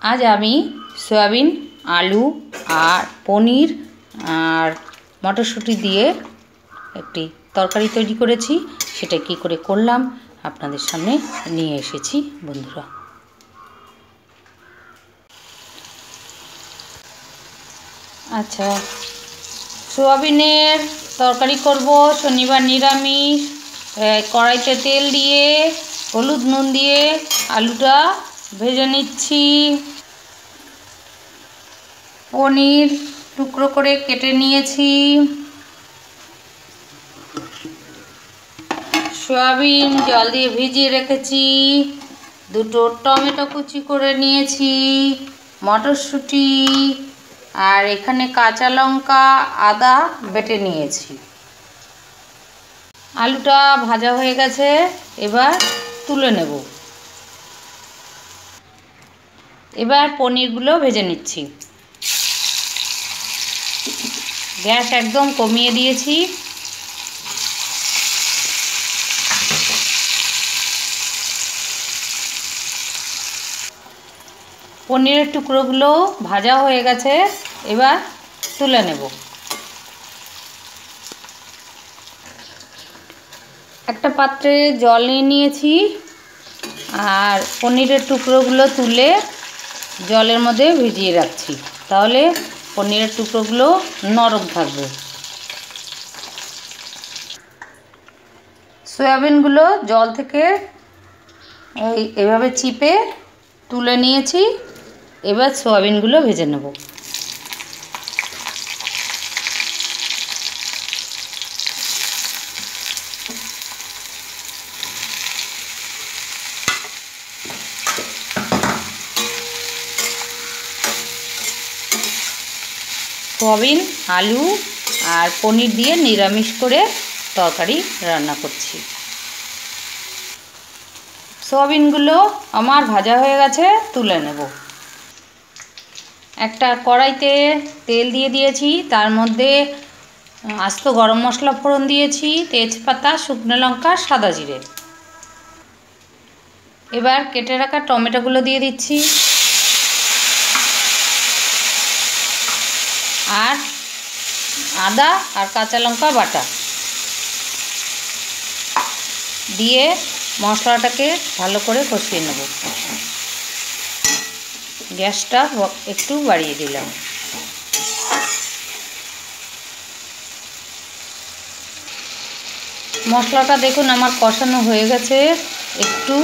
आज आमी सोयाबिन आलू और पनीर और मटरशुटी दिए একটি তরকারি তৈরি করেছি। সেটা কি করে করলাম আপনাদের সামনে নিয়ে এসেছি বন্ধুরা। আচ্ছা, সোয়াবিনের তরকারি করব, শনিবার নিরামিষ। কড়াইতে তেল দিয়ে হলুদ নুন দিয়ে আলুটা ভেজে নিচ্ছি। পনির টুকরো করে কেটে নিয়েছি। সোয়াবিন জল দিয়ে ভিজিয়ে রেখেছি। দুটো টমেটো কুচি করে নিয়েছি, মটরশুঁটি আর এখানে কাঁচা লঙ্কা আদা বেটে নিয়েছি। আলুটা ভাজা হয়ে গেছে, এবার তুলে নেব। এবার পনিরগুলো ভেজে নিচ্ছি। গ্যাস একদম কমিয়ে দিয়েছি। পনিরের টুকরোগুলো ভাজা হয়ে গেছে, এবার তুলে নেব। একটা পাত্রে জল নিয়ে নিয়েছি আর পনিরের টুকরোগুলো তুলে জলের মধ্যে ভিজিয়ে রাখছি, তাহলে পনিরের টুকরোগুলো নরম থাকবে। সয়াবিনগুলো জল থেকে এভাবে চিপে তুলে নিয়েছি। এবার সয়াবিনগুলো ভেজে নেব। সয়াবিন আলু আর পনির দিয়ে নিরামিষ করে তরকারি রান্না করছি। সয়াবিনগুলো আমার ভাজা হয়ে গেছে, তুলে নেব। একটা কড়াইতে তেল দিয়ে দিয়েছি, তার মধ্যে আস্ত গরম মশলা ফোড়ন দিয়েছি, তেজপাতা, শুকনো লঙ্কা, সাদা জিরে। এবার কেটে রাখা টমেটোগুলো দিয়ে দিচ্ছি আর আদা আর কাঁচা লঙ্কা বাটা দিয়ে মশলাটাকে ভালো করে কষিয়ে নেব। গ্যাসটা একটু বাড়িয়ে দিলাম। মশলাটা দেখুন আমার কষানো হয়ে গেছে, একটু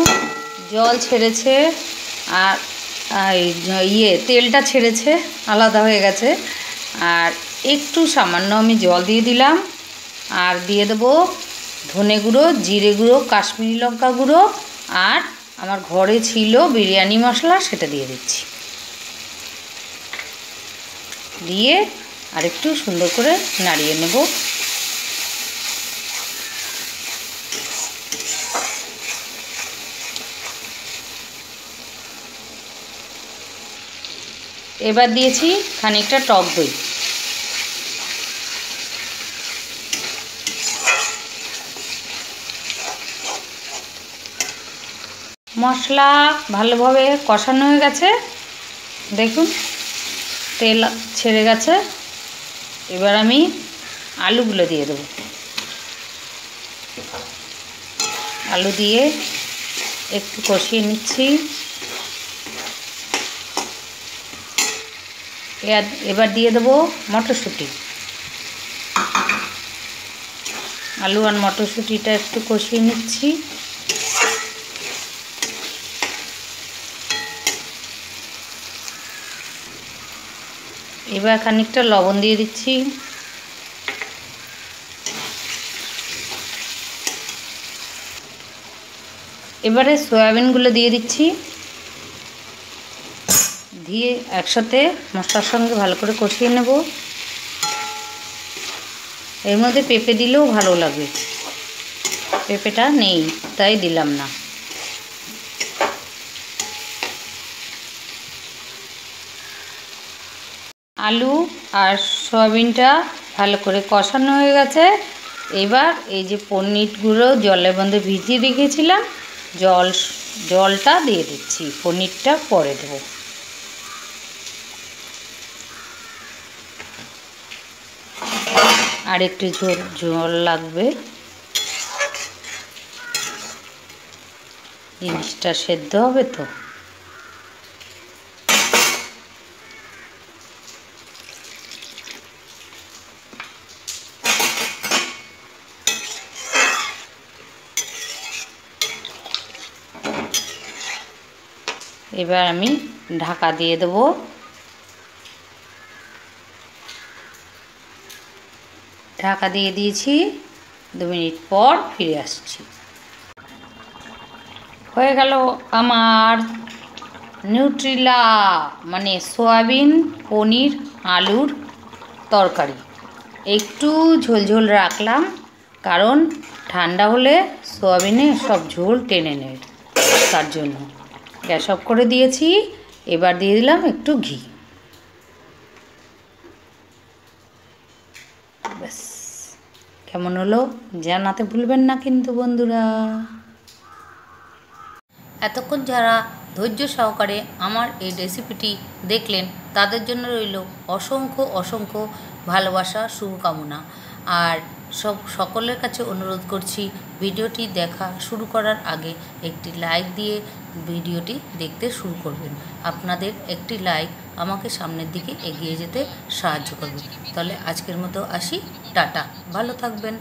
জল ছেড়েছে আর তেলটা ছেড়েছে, আলাদা হয়ে গেছে। আর একটু সামান্য আমি জল দিয়ে দিলাম আর দিয়ে দেবো ধনে গুঁড়ো, জিরে গুঁড়ো, কাশ্মীরি লঙ্কা গুঁড়ো আর আমার ঘরে ছিল বিরিয়ানি মশলা, সেটা দিয়ে দিচ্ছি। দিয়ে আর একটু সুন্দর করে নাড়িয়ে নেব। এবার দিয়েছি খানিকটা টক দই। মশলা ভালোভাবে কষানো হয়ে গেছে, দেখুন তেল ছেড়ে গেছে। এবার আমি আলুগুলো দিয়ে দেব। আলু দিয়ে একটু কষিয়ে নিচ্ছি। এবার দিয়ে দেবো মটরশুঁটি। আলু আর মটরশুঁটিটা একটু কষিয়ে নিচ্ছি। এবার খানিকটা লবণ দিয়ে দিচ্ছি। এবারে সয়াবিনগুলো দিয়ে দিচ্ছি, দিয়ে একসাথে মশলার সঙ্গে ভালো করে কষিয়ে নেব। এর মধ্যে পেঁপে দিলেও ভালো লাগবে, পেঁপেটা নেই তাই দিলাম না। আলু আর সয়াবিনটা ভালো করে কষানো হয়ে গেছে। এবার এই যে পনিরগুলো জলের মধ্যে ভিজিয়ে রেখেছিলাম, জলটা দিয়ে দিচ্ছি, পনিরটা পরে দেবো। আর একটু ঝোল ঝোল লাগবে, জিনিসটা সেদ্ধ হবে তো। এবার আমি ঢাকা দিয়ে দেব। ঢাকা দিয়ে দিয়েছি, 2 মিনিট পর ফিরে আসছি। হয়ে গেল আমার নিউট্রিলা মানে সয়াবিন পনির আলুর তরকারি। একটু ঝোলঝোল রাখলাম, কারণ ঠান্ডা হলে সয়াবিনে সব ঝোল টেনে নেবে, তার জন্য গ্যাস অফ করে দিয়েছি। এবার দিয়ে দিলাম একটু ঘি। ব্যাস, কেমন হলো জানাতে ভুলবেন না কিন্তু বন্ধুরা। এতক্ষণ যারা ধৈর্য সহকারে আমার এই রেসিপিটি দেখলেন, তাদের জন্য রইল অসংখ্য অসংখ্য ভালোবাসা, শুভকামনা। আর সকলের কাছে অনুরোধ করছি, ভিডিওটি দেখা শুরু করার আগে একটি লাইক দিয়ে ভিডিওটি দেখতে শুরু করবেন। আপনাদের একটি লাইক আমাকে সামনের দিকে এগিয়ে যেতে সাহায্য করবে। তাহলে আজকের মতো আসি, টাটা, ভালো থাকবেন।